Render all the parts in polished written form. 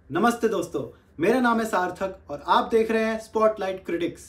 नमस्ते दोस्तों, मेरा नाम है सार्थक और आप देख रहे हैं स्पॉटलाइट क्रिटिक्स।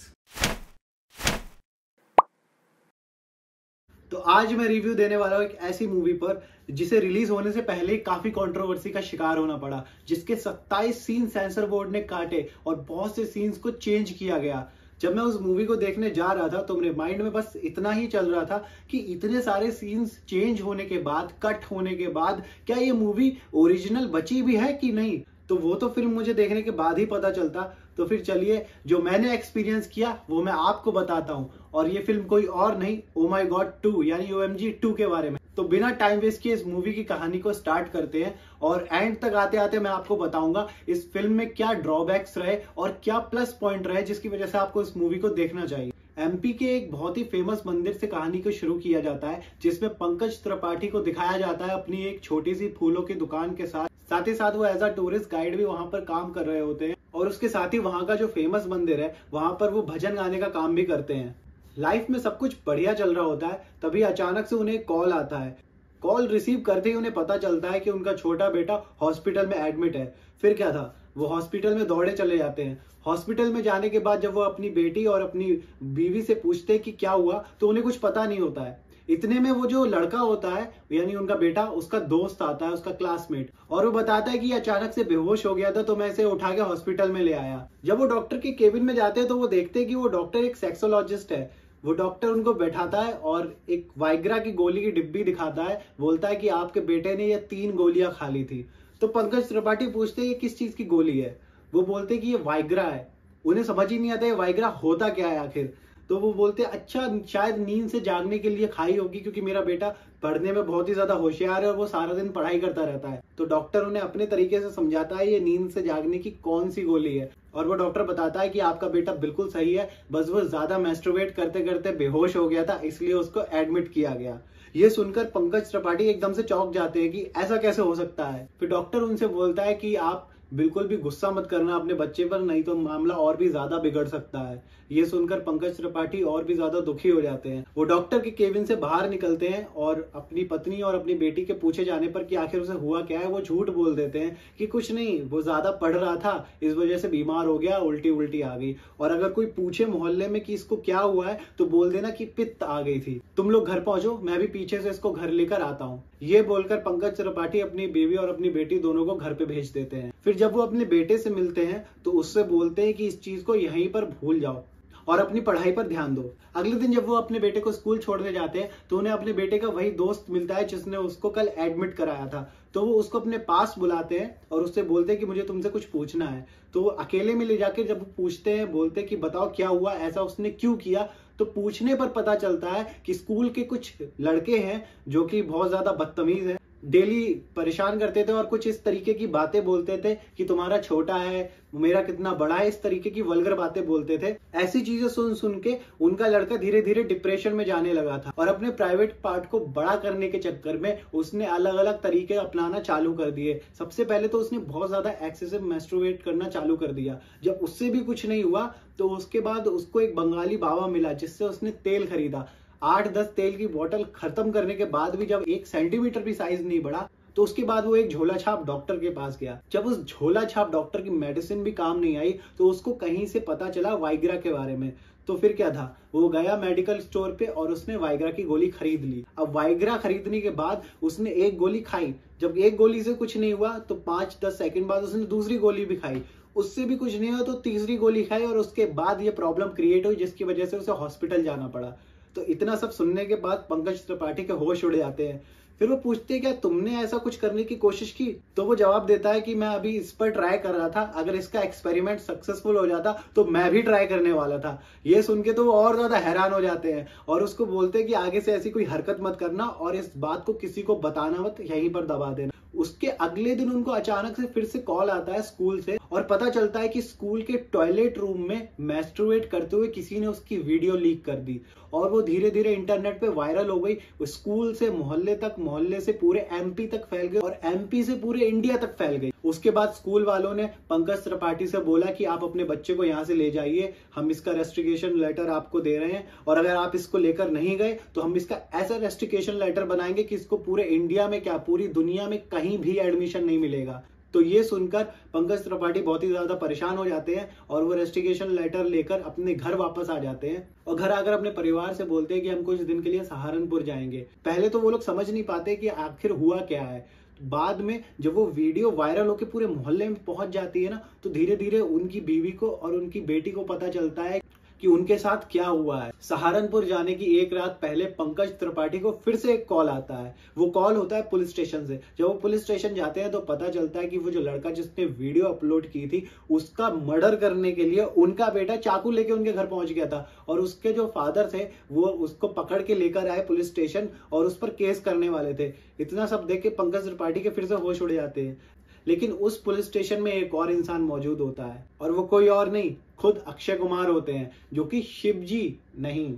तो आज मैं रिव्यू देने वाला हूं एक ऐसी मूवी पर जिसे रिलीज होने से पहले ही काफी कंट्रोवर्सी का शिकार होना पड़ा, जिसके 27 सीन सेंसर बोर्ड ने काटे और बहुत से सीन्स को चेंज किया गया। जब मैं उस मूवी को देखने जा रहा था तो मेरे माइंड में बस इतना ही चल रहा था कि इतने सारे सीन्स चेंज होने के बाद, कट होने के बाद, क्या ये मूवी ओरिजिनल बची भी है कि नहीं। तो वो तो फिल्म मुझे देखने के बाद ही पता चलता। तो फिर चलिए, जो मैंने एक्सपीरियंस किया वो मैं आपको बताता हूं। और ये फिल्म कोई और नहीं, ओ माई गॉड 2 यानी OMG 2 के बारे में। तो बिना टाइम वेस्ट किए इस मूवी की कहानी को स्टार्ट करते हैं और एंड तक आते आते मैं आपको बताऊंगा इस फिल्म में क्या ड्रॉबैक्स रहे और क्या प्लस पॉइंट रहे जिसकी वजह से आपको इस मूवी को देखना चाहिए। MP के एक बहुत ही फेमस मंदिर से कहानी को शुरू किया जाता है, जिसमें पंकज त्रिपाठी को दिखाया जाता है अपनी एक छोटी सी फूलों की दुकान के साथ ही साथ वो एज अ टूरिस्ट गाइड भी वहां पर काम कर रहे होते हैं और उसके साथ ही वहां का जो फेमस मंदिर है वहां पर वो भजन गाने का काम भी करते हैं। लाइफ में सब कुछ बढ़िया चल रहा होता है, तभी अचानक से उन्हें कॉल आता है। कॉल रिसीव करते ही उन्हें पता चलता है कि उनका छोटा बेटा हॉस्पिटल में एडमिट है। फिर क्या था, वो हॉस्पिटल में दौड़े चले जाते हैं। हॉस्पिटल में जाने के बाद जब वो अपनी बेटी और अपनी बीवी से पूछते हैं कि क्या हुआ, तो उन्हें कुछ पता नहीं होता है। इतने में वो जो लड़का होता है यानी उनका बेटा, उसका दोस्त आता है, उसका क्लासमेट, और वो बताता है कि अचानक से बेहोश हो गया था तो मैं इसे उठा के हॉस्पिटल में ले आया। जब वो डॉक्टर के केबिन में जाते हैं तो वो देखते हैं कि वो डॉक्टर एक सेक्सोलॉजिस्ट है। वो डॉक्टर उनको बैठाता है और एक वाइग्रा की गोली की डिब्बी दिखाता है, बोलता है कि आपके बेटे ने ये 3 गोलियां खा ली थी। तो पंकज त्रिपाठी पूछते हैं ये किस चीज की गोली है। वो बोलते हैं कि ये वाइग्रा है। उन्हें समझ ही नहीं आता ये वाइग्रा होता क्या है आखिर। तो वो बोलते हैं अच्छा शायद नींद से जागने के लिए खाई होगी, क्योंकि मेरा बेटा पढ़ने में बहुत ही ज्यादा होशियार है और वो सारा दिन पढ़ाई करता रहता है। तो डॉक्टर उन्हें अपने तरीके से समझाता है ये नींद से जागने की कौन सी गोली है, और वो डॉक्टर बताता है कि आपका बेटा बिल्कुल सही है, बस वो ज्यादा मैस्टरबेट करते करते बेहोश हो गया था, इसलिए उसको एडमिट किया गया। ये सुनकर पंकज त्रिपाठी एकदम से चौंक जाते हैं कि ऐसा कैसे हो सकता है। फिर डॉक्टर उनसे बोलता है कि आप बिल्कुल भी गुस्सा मत करना अपने बच्चे पर, नहीं तो मामला और भी ज्यादा बिगड़ सकता है। ये सुनकर पंकज त्रिपाठी और भी ज्यादा दुखी हो जाते हैं। वो डॉक्टर के केबिन से बाहर निकलते हैं और अपनी पत्नी और अपनी बेटी के पूछे जाने पर कि आखिर उसे हुआ क्या है, वो झूठ बोल देते हैं कि कुछ नहीं, वो ज्यादा पढ़ रहा था, इस वजह से बीमार हो गया, उल्टी उल्टी आ गई। और अगर कोई पूछे मोहल्ले में कि इसको क्या हुआ है तो बोल देना कि पित्त आ गई थी। तुम लोग घर पहुंचो, मैं भी पीछे से इसको घर लेकर आता हूँ। ये बोलकर पंकज त्रिपाठी अपनी बीवी और अपनी बेटी दोनों को घर पे भेज देते हैं। फिर जब वो अपने बेटे से मिलते हैं तो उससे बोलते हैं कि इस चीज को यहीं पर भूल जाओ और अपनी पढ़ाई पर ध्यान दो। अगले दिन जब वो अपने बेटे को स्कूल छोड़ने जाते हैं तो उन्हें अपने बेटे का वही दोस्त मिलता है जिसने उसको कल एडमिट कराया था। तो वो उसको अपने पास बुलाते हैं और उससे बोलते हैं कि मुझे तुमसे कुछ पूछना है। तो वो अकेले में ले जाकर जब वो पूछते हैं, बोलते हैं कि बताओ क्या हुआ, ऐसा उसने क्यों किया। तो पूछने पर पता चलता है कि स्कूल के कुछ लड़के हैं जो कि बहुत ज्यादा बदतमीज हैं, डेली परेशान करते थे और कुछ इस तरीके की बातें बोलते थे कि तुम्हारा छोटा है, मेरा कितना बड़ा है, इस तरीके की वल्गर बातें बोलते थे। ऐसी चीजें सुन सुन के उनका लड़का धीरे धीरे डिप्रेशन में जाने लगा था और अपने प्राइवेट पार्ट को बड़ा करने के चक्कर में उसने अलग अलग तरीके अपनाना चालू कर दिए। सबसे पहले तो उसने बहुत ज्यादा एक्सेसिव मैस्टरबेट करना चालू कर दिया। जब उससे भी कुछ नहीं हुआ तो उसके बाद उसको एक बंगाली बाबा मिला जिससे उसने तेल खरीदा। 8-10 तेल की बोतल खत्म करने के बाद भी जब 1 सेंटीमीटर भी साइज नहीं बढ़ा तो उसके बाद वो एक झोला छाप डॉक्टर के पास गया। जब उस झोला छाप डॉक्टर की मेडिसिन भी काम नहीं आई तो उसको कहीं से पता चला वाइग्रा के बारे में। तो फिर क्या था, वो गया मेडिकल स्टोर पे और उसने वाइग्रा की गोली खरीद ली। अब वाइग्रा खरीदने के बाद उसने एक गोली खाई। जब एक गोली से कुछ नहीं हुआ तो 5-10 सेकंड बाद उसने दूसरी गोली भी खाई। उससे भी कुछ नहीं हुआ तो तीसरी गोली खाई और उसके बाद ये प्रॉब्लम क्रिएट हुई जिसकी वजह से उसे हॉस्पिटल जाना पड़ा। तो इतना सब सुनने के बाद पंकज त्रिपाठी के होश उड़ जाते हैं। फिर वो पूछते हैं क्या तुमने ऐसा कुछ करने की कोशिश की। तो वो जवाब देता है कि मैं अभी इस पर ट्राई कर रहा था, अगर इसका एक्सपेरिमेंट सक्सेसफुल हो जाता तो मैं भी ट्राई करने वाला था। ये सुन के तो वो और ज्यादा हैरान हो जाते हैं और उसको बोलते हैं कि आगे से ऐसी कोई हरकत मत करना और इस बात को किसी को बताना मत, यहीं पर दबा देना। उसके अगले दिन उनको अचानक से फिर से कॉल आता है स्कूल से और पता चलता है कि स्कूल के टॉयलेट रूम में मैस्टरबेट करते हुए किसी ने उसकी वीडियो लीक कर दी और वो धीरे धीरे इंटरनेट पे वायरल हो गई। वो स्कूल से मोहल्ले तक, मोहल्ले से पूरे MP तक फैल गई और MP से पूरे इंडिया तक फैल गई। उसके बाद स्कूल वालों ने पंकज त्रिपाठी से बोला कि आप अपने बच्चे को यहाँ से ले जाइए, हम इसका रेस्ट्रिक्शन लेटर आपको दे रहे हैं और अगर आप इसको लेकर नहीं गए तो हम इसका ऐसा रेस्ट्रिक्शन लेटर बनाएंगे कि इसको पूरे इंडिया में क्या पूरी दुनिया में कहीं भी एडमिशन नहीं मिलेगा। तो ये सुनकर पंकज त्रिपाठी बहुत ही ज्यादा परेशान हो जाते हैं और वो रेस्टिगेशन लेटर लेकर अपने घर वापस आ जाते हैं और घर आकर अपने परिवार से बोलते हैं कि हम कुछ दिन के लिए सहारनपुर जाएंगे। पहले तो वो लोग समझ नहीं पाते कि आखिर हुआ क्या है। बाद में जब वो वीडियो वायरल होकर पूरे मोहल्ले में पहुंच जाती है ना, तो धीरे धीरे उनकी बीवी को और उनकी बेटी को पता चलता है कि उनके साथ क्या हुआ है। सहारनपुर जाने की एक रात पहले पंकज त्रिपाठी को फिर से एक कॉल आता है। वो कॉल होता है पुलिस स्टेशन से। जब वो पुलिस स्टेशन जाते हैं तो पता चलता है कि वो जो लड़का जिसने वीडियो अपलोड की थी उसका मर्डर करने के लिए उनका बेटा चाकू लेके उनके घर पहुंच गया था और उसके जो फादर थे वो उसको पकड़ के लेकर आए पुलिस स्टेशन और उस पर केस करने वाले थे। इतना सब देख के पंकज त्रिपाठी के फिर से होश उड़ जाते हैं। लेकिन उस पुलिस स्टेशन में एक और इंसान मौजूद होता है और वो कोई और नहीं, खुद अक्षय कुमार होते हैं, जो कि शिवजी नहीं,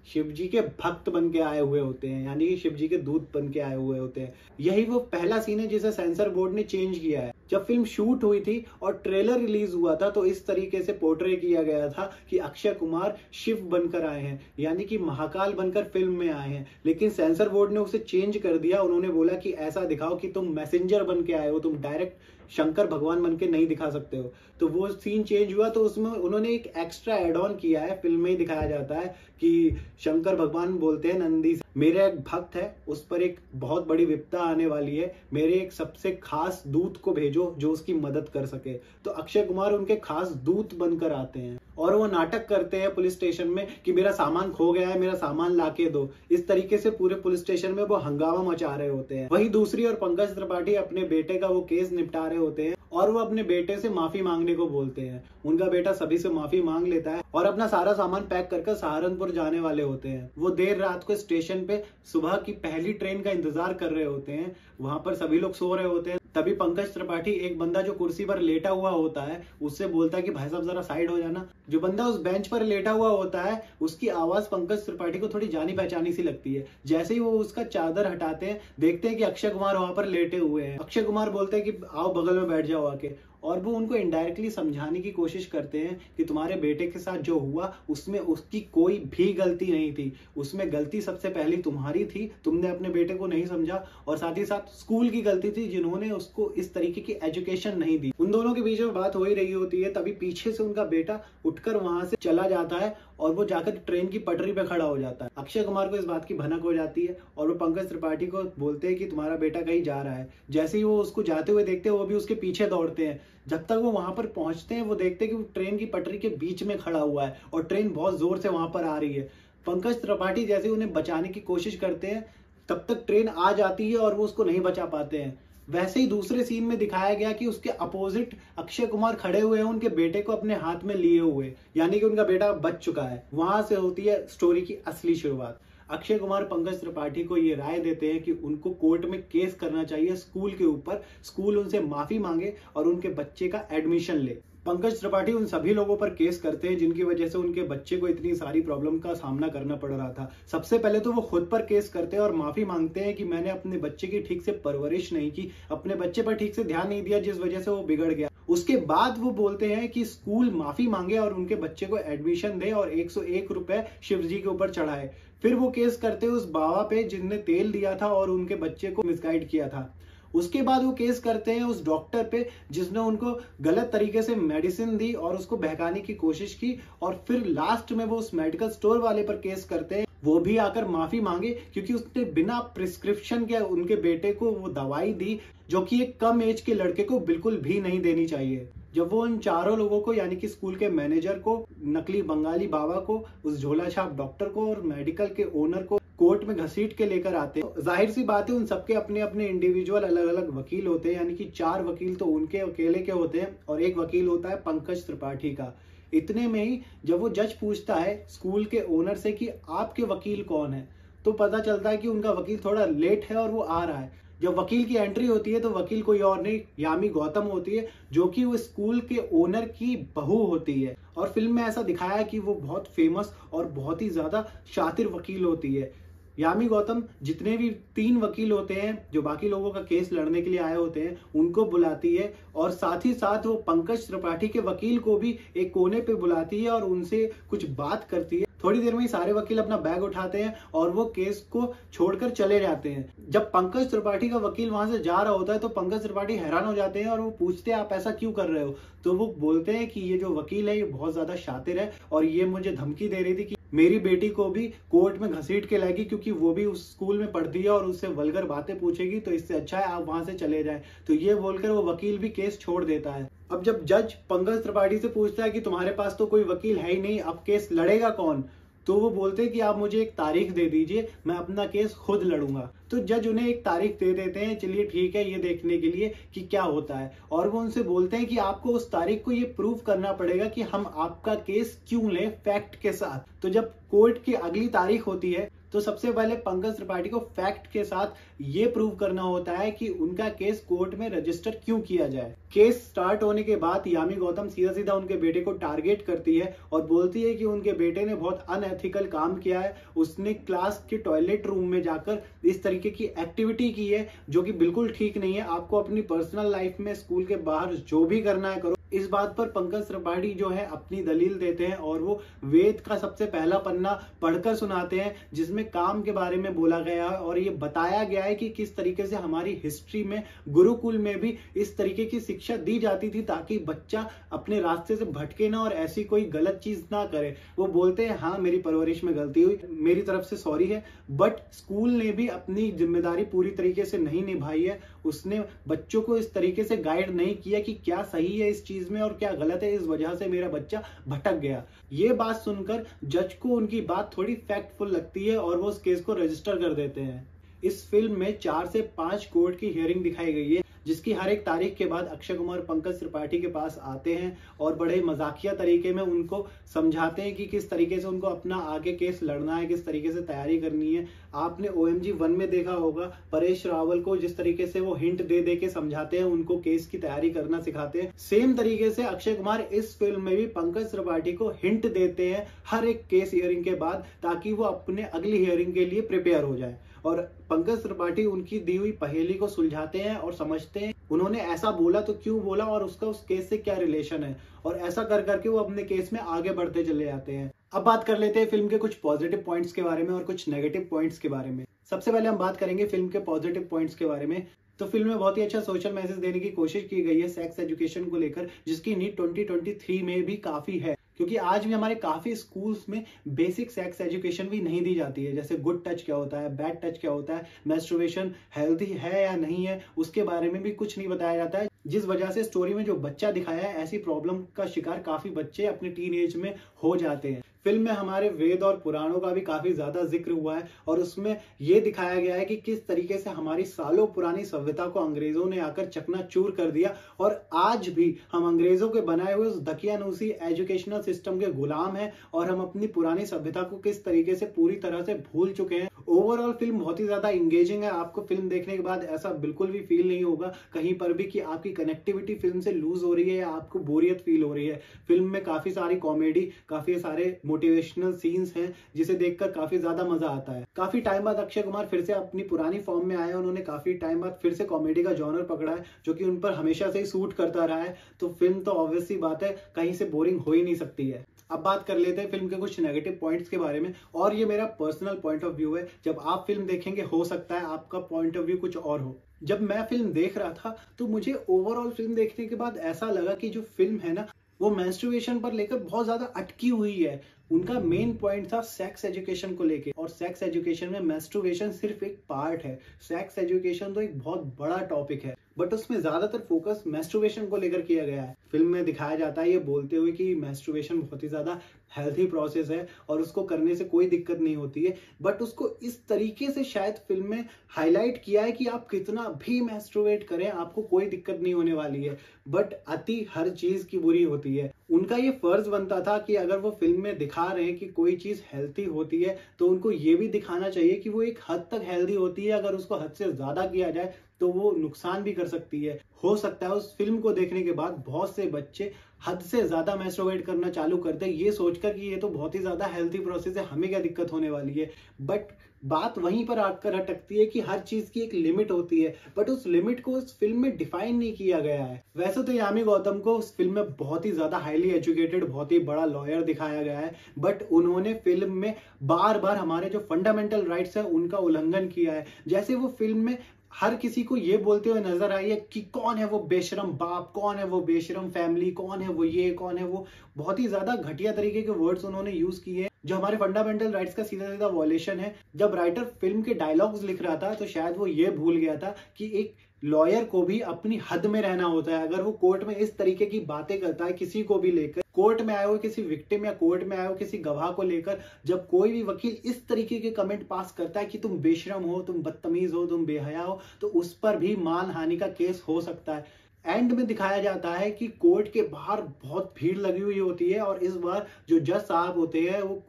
शिवजी के भक्त बन के आए हुए होते हैं, यानी कि शिवजी के दूत बन के आए हुए होते हैं। यही वो पहला सीन है जिसे सेंसर बोर्ड ने चेंज किया है। जब फिल्म शूट हुई थी और ट्रेलर रिलीज हुआ था तो इस तरीके से पोर्ट्रे किया गया था कि अक्षय कुमार शिव बनकर आए हैं, यानी कि महाकाल बनकर फिल्म में आए हैं। लेकिन सेंसर बोर्ड ने उसे चेंज कर दिया। उन्होंने बोला कि ऐसा दिखाओ कि तुम मैसेंजर बन के आए हो, तुम डायरेक्ट शंकर भगवान बन के नहीं दिखा सकते हो। तो वो सीन चेंज हुआ, तो उसमें उन्होंने एक एक्स्ट्रा एड ऑन किया है। फिल्म में ही दिखाया जाता है कि शंकर भगवान बोलते हैं नंदी से, मेरे एक भक्त है, उस पर एक बहुत बड़ी विपदा आने वाली है, मेरे एक सबसे खास दूत को भेजो जो उसकी मदद कर सके। तो अक्षय कुमार उनके खास दूत बनकर आते हैं और वो नाटक करते हैं पुलिस स्टेशन में कि मेरा सामान खो गया है, मेरा सामान लाके दो। इस तरीके से पूरे पुलिस स्टेशन में वो हंगामा मचा रहे होते हैं। वही दूसरी ओर पंकज त्रिपाठी अपने बेटे का वो केस निपटा रहे होते हैं और वो अपने बेटे से माफी मांगने को बोलते हैं। उनका बेटा सभी से माफी मांग लेता है और अपना सारा सामान पैक कर सहारनपुर जाने वाले होते हैं। वो देर रात को स्टेशन पे सुबह की पहली ट्रेन का इंतजार कर रहे होते हैं। वहां पर सभी लोग सो रहे होते हैं। तभी पंकज त्रिपाठी, एक बंदा जो कुर्सी पर लेटा हुआ होता है, उससे बोलता है कि भाई साहब जरा साइड हो जाना। जो बंदा उस बेंच पर लेटा हुआ होता है उसकी आवाज पंकज त्रिपाठी को थोड़ी जानी पहचानी सी लगती है। जैसे ही वो उसका चादर हटाते हैं, देखते हैं कि अक्षय कुमार वहां पर लेटे हुए हैं। अक्षय कुमार बोलते हैं कि आओ बगल में बैठ जाओ आके, और वो उनको इनडायरेक्टली समझाने की कोशिश करते हैं कि तुम्हारे बेटे के साथ जो हुआ उसमें उसकी कोई भी गलती नहीं थी, उसमें गलती सबसे पहली तुम्हारी थी, तुमने अपने बेटे को नहीं समझा, और साथ ही साथ स्कूल की गलती थी जिन्होंने उसको इस तरीके की एजुकेशन नहीं दी। उन दोनों के बीच में बात हो ही रही होती है, तभी पीछे से उनका बेटा उठकर वहां से चला जाता है और वो जाकर ट्रेन की पटरी पे खड़ा हो जाता है। अक्षय कुमार को इस बात की भनक हो जाती है और वो पंकज त्रिपाठी को बोलते हैं कि तुम्हारा बेटा कहीं जा रहा है। जैसे ही वो उसको जाते हुए देखते हैं, वो भी उसके पीछे दौड़ते हैं। जब तक वो वहां पर पहुंचते हैं, वो देखते हैं कि वो ट्रेन की पटरी के बीच में खड़ा हुआ है और ट्रेन बहुत जोर से वहां पर आ रही है। पंकज त्रिपाठी जैसे उन्हें बचाने की कोशिश करते हैं, तब तक ट्रेन आ जाती है और वो उसको नहीं बचा पाते हैं। वैसे ही दूसरे सीन में दिखाया गया कि उसके अपोजिट अक्षय कुमार खड़े हुए हैं, उनके बेटे को अपने हाथ में लिए हुए, यानी कि उनका बेटा बच चुका है। वहां से होती है स्टोरी की असली शुरुआत। अक्षय कुमार पंकज त्रिपाठी को ये राय देते हैं कि उनको कोर्ट में केस करना चाहिए स्कूल के ऊपर, स्कूल उनसे माफी मांगे और उनके बच्चे का एडमिशन ले। पंकज त्रिपाठी उन सभी लोगों पर केस करते हैं जिनकी वजह से उनके बच्चे को इतनी सारी प्रॉब्लम का सामना करना पड़ रहा था। सबसे पहले तो वो खुद पर केस करते हैं और माफी मांगते हैं कि मैंने अपने बच्चे की ठीक से परवरिश नहीं की, अपने बच्चे पर ठीक से ध्यान नहीं दिया, जिस वजह से वो बिगड़ गया। उसके बाद वो बोलते हैं कि स्कूल माफी मांगे और उनके बच्चे को एडमिशन दे और 101 रुपए शिवजी के ऊपर चढ़ाए। फिर वो केस करते हैं उस बाबा पे जिनने तेल दिया था और उनके बच्चे को मिसगाइड किया था। उसके बाद वो केस करते हैं उस डॉक्टर पे जिसने उनको गलत तरीके से मेडिसिन दी और उसको बहकाने की कोशिश की, और फिर लास्ट में वो उस मेडिकल स्टोर वाले पर केस करते हैं। वो भी आकर माफी मांगे क्योंकि उसने बिना प्रिस्क्रिप्शन के उनके बेटे को वो दवाई दी जो कि एक कम एज के लड़के को बिल्कुल भी नहीं देनी चाहिए। जब वो उन चारों लोगों को, यानी कि स्कूल के मैनेजर को, नकली बंगाली बाबा को, उस झोला छाप डॉक्टर को और मेडिकल के ओनर को कोर्ट में घसीट के लेकर आते हैं, जाहिर सी बात है उन सबके अपने अपने इंडिविजुअल अलग अलग वकील होते हैं, यानी कि 4 वकील तो उनके अकेले के होते हैं और एक वकील होता है पंकज त्रिपाठी का। इतने में ही जब वो जज पूछता है स्कूल के ओनर से कि आपके वकील कौन है, तो पता चलता है कि उनका वकील थोड़ा लेट है और वो आ रहा है। जब वकील की एंट्री होती है तो वकील कोई और नहीं, यामी गौतम होती है, जो कि वो स्कूल के ओनर की बहू होती है। और फिल्म में ऐसा दिखाया है कि वो बहुत फेमस और बहुत ही ज्यादा शातिर वकील होती है। यामी गौतम जितने भी 3 वकील होते हैं जो बाकी लोगों का केस लड़ने के लिए आए होते हैं उनको बुलाती है, और साथ ही साथ वो पंकज त्रिपाठी के वकील को भी एक कोने पे बुलाती है और उनसे कुछ बात करती है। थोड़ी देर में ही सारे वकील अपना बैग उठाते हैं और वो केस को छोड़कर चले जाते हैं। जब पंकज त्रिपाठी का वकील वहां से जा रहा होता है तो पंकज त्रिपाठी हैरान हो जाते हैं और वो पूछते हैं आप ऐसा क्यों कर रहे हो। तो वो बोलते हैं कि ये जो वकील है ये बहुत ज्यादा शातिर है और ये मुझे धमकी दे रही थी कि मेरी बेटी को भी कोर्ट में घसीट के लाएगी क्योंकि वो भी उस स्कूल में पढ़ती है और उससे वल्गर बातें पूछेगी, तो इससे अच्छा है आप वहां से चले जाएं। तो ये बोलकर वो वकील भी केस छोड़ देता है। अब जब जज पंकज त्रिपाठी से पूछता है कि तुम्हारे पास तो कोई वकील है ही नहीं, अब केस लड़ेगा कौन, तो वो बोलते हैं कि आप मुझे एक तारीख दे दीजिए, मैं अपना केस खुद लड़ूंगा। तो जज उन्हें एक तारीख दे देते हैं, चलिए ठीक है, ये देखने के लिए कि क्या होता है। और वो उनसे बोलते हैं कि आपको उस तारीख को ये प्रूव करना पड़ेगा कि हम आपका केस क्यों लें फैक्ट के साथ। तो जब कोर्ट की अगली तारीख होती है तो सबसे पहले पंकज त्रिपाठी को फैक्ट के साथ ये प्रूव करना होता है कि उनका केस कोर्ट में रजिस्टर क्यों किया जाए। केस स्टार्ट होने के बाद यामी गौतम सीधा सीधा उनके बेटे को टारगेट करती है और बोलती है कि उनके बेटे ने बहुत अनएथिकल काम किया है। उसने क्लास के टॉयलेट रूम में जाकर इस तरीके की एक्टिविटी की है जो कि बिल्कुल ठीक नहीं है। आपको अपनी पर्सनल लाइफ में स्कूल के बाहर जो भी करना है करो। इस बात पर पंकज त्रिपाठी जो है अपनी दलील देते हैं और वो वेद का सबसे पहला पन्ना पढ़कर सुनाते हैं जिसमें काम के बारे में बोला गया है और ये बताया गया है कि किस तरीके से हमारी हिस्ट्री में गुरुकुल में भी इस तरीके की शिक्षा दी जाती थी ताकि बच्चा अपने रास्ते से भटके ना और ऐसी कोई गलत चीज ना करे। वो बोलते हैं हाँ मेरी परवरिश में गलती हुई, मेरी तरफ से सॉरी है, बट स्कूल ने भी अपनी जिम्मेदारी पूरी तरीके से नहीं निभाई है। उसने बच्चों को इस तरीके से गाइड नहीं किया कि क्या सही है इस चीज में और क्या गलत है, इस वजह से मेरा बच्चा भटक गया। ये बात सुनकर जज को उनकी बात थोड़ी फैक्टफुल लगती है और वो उस केस को रजिस्टर कर देते हैं। इस फिल्म में 4 से 5 कोर्ट की हियरिंग दिखाई गई है जिसकी हर एक तारीख के बाद अक्षय कुमार पंकज त्रिपाठी के पास आते हैं और बड़े मजाकिया तरीके में उनको समझाते हैं कि किस तरीके से उनको अपना आगे केस लड़ना है, किस तरीके से तैयारी करनी है। आपने OMG 1 में देखा होगा परेश रावल को जिस तरीके से वो हिंट दे दे के समझाते हैं, उनको केस की तैयारी करना सिखाते हैं। सेम तरीके से अक्षय कुमार इस फिल्म में भी पंकज त्रिपाठी को हिंट देते हैं हर एक केस हियरिंग के बाद ताकि वो अपने अगली हियरिंग के लिए प्रिपेयर हो जाए। और पंकज त्रिपाठी उनकी दी हुई पहेली को सुलझाते हैं और समझते हैं उन्होंने ऐसा बोला तो क्यों बोला और उसका उस केस से क्या रिलेशन है, और ऐसा कर करके वो अपने केस में आगे बढ़ते चले जाते हैं। अब बात कर लेते हैं फिल्म के कुछ पॉजिटिव पॉइंट्स के बारे में और कुछ नेगेटिव पॉइंट्स के बारे में। सबसे पहले हम बात करेंगे फिल्म के पॉजिटिव पॉइंट्स के बारे में। तो फिल्म में बहुत ही अच्छा सोशल मैसेज देने की कोशिश की गई है सेक्स एजुकेशन को लेकर, जिसकी नीड 2023 में भी काफी है क्योंकि आज भी हमारे काफी स्कूल्स में बेसिक सेक्स एजुकेशन भी नहीं दी जाती है। जैसे गुड टच क्या होता है, बैड टच क्या होता है, मेंस्ट्रुएशन हेल्दी है या नहीं है, उसके बारे में भी कुछ नहीं बताया जाता है। जिस वजह से स्टोरी में जो बच्चा दिखाया है ऐसी प्रॉब्लम का शिकार काफी बच्चे अपने टीन एज में हो जाते हैं। फिल्म में हमारे वेद और पुराणों का भी काफी ज्यादा जिक्र हुआ है और उसमें यह दिखाया गया है कि किस तरीके से हमारी सालों पुरानी सभ्यता को अंग्रेजों ने आकर चकनाचूर कर दिया और आज भी हम अंग्रेजों के बनाए हुए उस दकियानूसी एजुकेशनल सिस्टम के गुलाम हैं और हम अपनी पुरानी सभ्यता को किस तरीके से पूरी तरह से भूल चुके हैं। ओवरऑल फिल्म बहुत ही ज्यादा इंगेजिंग है। आपको फिल्म देखने के बाद ऐसा बिल्कुल भी फील नहीं होगा कहीं पर भी कि आपकी कनेक्टिविटी फिल्म से लूज हो रही है या आपको बोरियत फील हो रही है। फिल्म में काफी सारी कॉमेडी, काफी सारे मोटिवेशनल सीन्स हैं जिसे देखकर काफी ज्यादा मजा आता है। काफी टाइम बाद अक्षय कुमार फिर से अपनी पुरानी फॉर्म में आए। उन्होंने काफी टाइम बाद फिर से कॉमेडी का जॉनर पकड़ा है जो कि उन पर हमेशा से ही सूट करता रहा है। तो फिल्म तो ऑब्वियस सी बात है कहीं से बोरिंग हो ही नहीं सकती है। अब बात कर लेते हैं फिल्म के कुछ नेगेटिव पॉइंट्स के बारे में और ये मेरा पर्सनल पॉइंट ऑफ व्यू है। जब आप फिल्म देखेंगे हो सकता है आपका पॉइंट ऑफ व्यू कुछ और हो। जब मैं फिल्म देख रहा था तो मुझे ओवरऑल फिल्म देखने के बाद ऐसा लगा कि जो फिल्म है ना वो मेंस्ट्रुएशन पर लेकर बहुत ज्यादा अटकी हुई है। उनका मेन पॉइंट था सेक्स एजुकेशन को लेके और सेक्स एजुकेशन में मेंस्ट्रुएशन सिर्फ एक पार्ट है। सेक्स एजुकेशन तो एक बहुत बड़ा टॉपिक है बट उसमें ज्यादातर फोकस मेंस्ट्रुएशन को लेकर किया गया है। फिल्म में दिखाया जाता है ये बोलते हुए कि मेंस्ट्रुएशन बहुत ही ज्यादा हेल्थी प्रोसेस है और उसको करने से कोई दिक्कत नहीं होती है, बट उसको इस तरीके से शायद फिल्म में हाईलाइट किया है कि आप कितना भी मेंस्ट्रुएट करें आपको कोई दिक्कत नहीं होने वाली है। बट अति हर चीज की बुरी होती है। उनका ये फर्ज बनता था कि अगर वो फिल्म में दिखा रहे हैं कि कोई चीज हेल्थी होती है तो उनको ये भी दिखाना चाहिए कि वो एक हद तक हेल्दी होती है। अगर उसको हद से ज्यादा किया जाए तो वो नुकसान भी कर सकती है। हो सकता है उस फिल्म को देखने के बाद बहुत से बच्चे हद से ज्यादा मेंस्ट्रुएट करना चालू करते हैं ये सोचकर कि ये तो बहुत ही ज्यादा हेल्थी प्रोसेस है, हमें क्या दिक्कत होने वाली है। बट बात वहीं पर आकर अटकती है कि हर चीज की एक लिमिट होती है, बट उस लिमिट को उस फिल्म में डिफाइन नहीं किया गया है। वैसे तो यामी गौतम को उस फिल्म में बहुत ही ज्यादा हाईली एजुकेटेड, बहुत ही बड़ा लॉयर दिखाया गया है, बट उन्होंने फिल्म में बार बार हमारे जो फंडामेंटल राइट्स है उनका उल्लंघन किया है। जैसे वो फिल्म में हर किसी को ये बोलते हुए नजर आई है कि कौन है वो बेशरम बाप, कौन है वो बेशरम फैमिली, कौन है वो ये, कौन है वो। बहुत ही ज्यादा घटिया तरीके के वर्ड्स उन्होंने यूज किए हैं जो हमारे फंडामेंटल राइट्स का सीधा सीधा वॉयलेशन है। जब राइटर फिल्म के डायलॉग्स लिख रहा था तो शायद वो ये भूल गया था कि एक लॉयर को भी अपनी हद में रहना होता है। अगर वो कोर्ट में इस तरीके की बातें करता है किसी को भी लेकर, कोर्ट में आए हुए किसी विक्टिम या कोर्ट में आए हुए किसी गवाह को लेकर, जब कोई भी वकील इस तरीके के कमेंट पास करता है कि तुम बेशरम हो, तुम बदतमीज हो, तुम बेहया हो, तो उस पर भी मानहानि का केस हो सकता है। एंड में दिखाया जाता है कि कोर्ट के बाहर बहुत भीड़ लगी हुई होती है और इस बार जो जज साहब होते हैं वो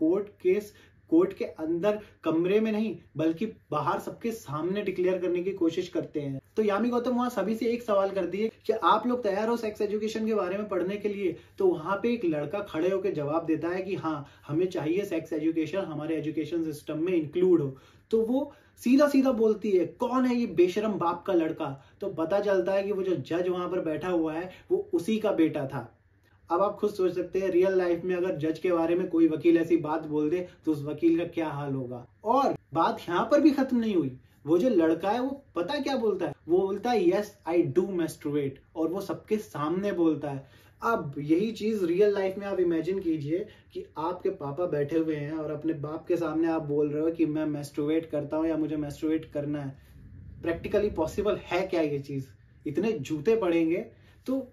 कोर्ट के अंदर कमरे में नहीं बल्कि बाहर सबके सामने डिक्लेयर करने की कोशिश करते हैं। तो यामी गौतम वहां सभी से एक सवाल करती है कि आप लोग तैयार हो सेक्स एजुकेशन के बारे में पढ़ने के लिए? तो वहां पे एक लड़का खड़े होकर जवाब देता है कि हाँ, हमें चाहिए सेक्स एजुकेशन, हमारे एजुकेशन सिस्टम में इंक्लूड हो। तो वो सीधा सीधा बोलती है, कौन है ये बेशरम बाप का लड़का? तो पता चलता है कि वो जो जज वहां पर बैठा हुआ है वो उसी का बेटा था। अब आप खुद सोच सकते हैं रियल लाइफ में अगर जज के बारे में कोई वकील ऐसी बात बोल दे तो उस वकील का क्या हाल होगा। और बात यहाँ पर भी खत्म नहीं हुई। वो जो लड़का है वो पता क्या बोलता है? वो बोलता है यस आई डू मैस्टरबेट, और वो सबके सामने बोलता है। अब यही चीज रियल लाइफ में आप इमेजिन कीजिए कि आपके पापा बैठे हुए हैं और अपने बाप के सामने आप बोल रहे हो कि मैं मैस्टरबेट करता हूँ या मुझे मैस्टरबेट करना है। प्रैक्टिकली पॉसिबल है क्या ये चीज? इतने जूते पड़ेंगे। तो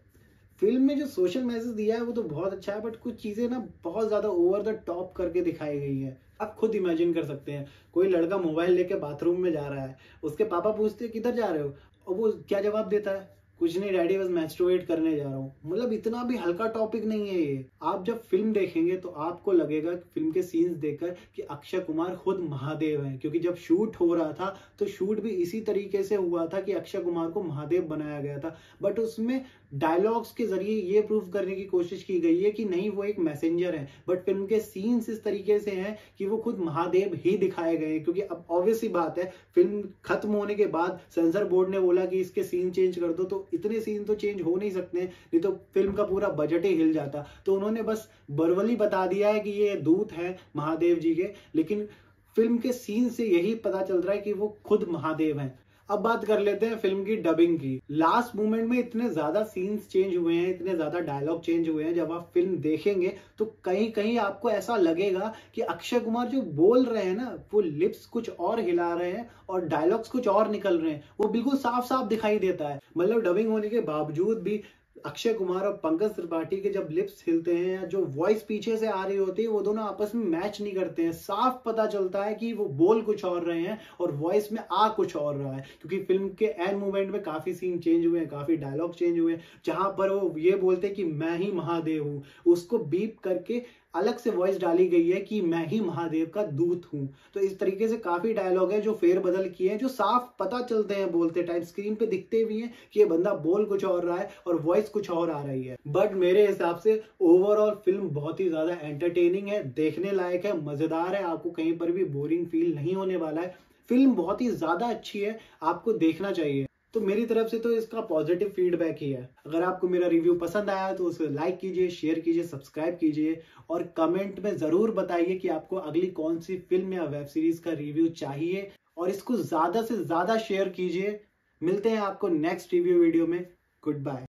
फिल्म में जो सोशल मैसेज दिया है वो तो बहुत अच्छा है, बट कुछ चीजें ना बहुत ज्यादा ओवर द टॉप करके दिखाई गई है। आप खुद इमेजिन कर सकते हैं, कोई लड़का मोबाइल लेके बाथरूम में जा रहा है, उसके पापा पूछते हैं किधर जा रहे हो, और वो क्या जवाब देता है? कुछ नहीं डैडी, बस मैस्टरबेट करने जा रहा हूँ। मतलब इतना भी हल्का टॉपिक नहीं है ये। आप जब फिल्म देखेंगे तो आपको लगेगा फिल्म के सीन्स देखकर कि अक्षय कुमार खुद महादेव हैं, क्योंकि जब शूट हो रहा था तो शूट भी इसी तरीके से हुआ था कि अक्षय कुमार को महादेव बनाया गया था। बट उसमें डायलॉग्स के जरिए ये प्रूव करने की कोशिश की गई है कि नहीं, वो एक मैसेंजर है। बट फिल्म के सीन्स इस तरीके से हैं कि वो खुद महादेव ही दिखाए गए हैं, क्योंकि अब ऑब्वियस सी बात है फिल्म खत्म होने के बाद सेंसर बोर्ड ने बोला कि इसके सीन चेंज कर दो, तो इतने सीन तो चेंज हो नहीं सकते, नहीं तो फिल्म का पूरा बजट ही हिल जाता। तो उन्होंने बस बर्बली बता दिया है कि ये दूत है महादेव जी के, लेकिन फिल्म के सीन से यही पता चल रहा है कि वो खुद महादेव हैं। अब बात कर लेते हैं फिल्म की डबिंग की। लास्ट मोमेंट में इतने ज्यादा सीन्स चेंज हुए हैं, इतने ज्यादा डायलॉग चेंज हुए हैं, जब आप फिल्म देखेंगे तो कहीं कहीं आपको ऐसा लगेगा कि अक्षय कुमार जो बोल रहे हैं ना, वो लिप्स कुछ और हिला रहे हैं और डायलॉग्स कुछ और निकल रहे हैं। वो बिल्कुल साफ साफ दिखाई देता है। मतलब डबिंग होने के बावजूद भी अक्षय कुमार और पंकज त्रिपाठी के जब लिप्स हिलते हैं या जो वॉइस पीछे से आ रही होती है, वो दोनों आपस में मैच नहीं करते हैं। साफ पता चलता है कि वो बोल कुछ और रहे हैं और वॉइस में आ कुछ और रहा है, क्योंकि फिल्म के एंड मोमेंट में काफी सीन चेंज हुए हैं, काफी डायलॉग चेंज हुए हैं। जहां पर वो ये बोलते हैं कि मैं ही महादेव हूं, उसको बीप करके अलग से वॉइस डाली गई है कि मैं ही महादेव का दूत हूं। तो इस तरीके से काफी डायलॉग है जो फेर बदल किए हैं, जो साफ पता चलते हैं बोलते टाइम, स्क्रीन पे दिखते भी हैं कि ये बंदा बोल कुछ और रहा है और वॉइस कुछ और आ रही है। बट मेरे हिसाब से ओवरऑल फिल्म बहुत ही ज्यादा एंटरटेनिंग है, देखने लायक है, मजेदार है। आपको कहीं पर भी बोरिंग फील नहीं होने वाला है। फिल्म बहुत ही ज्यादा अच्छी है, आपको देखना चाहिए। तो मेरी तरफ से तो इसका पॉजिटिव फीडबैक ही है। अगर आपको मेरा रिव्यू पसंद आया तो उसे लाइक कीजिए, शेयर कीजिए, सब्सक्राइब कीजिए और कमेंट में जरूर बताइए कि आपको अगली कौन सी फिल्म या वेब सीरीज का रिव्यू चाहिए, और इसको ज्यादा से ज्यादा शेयर कीजिए। मिलते हैं आपको नेक्स्ट रिव्यू वीडियो में। Good bye.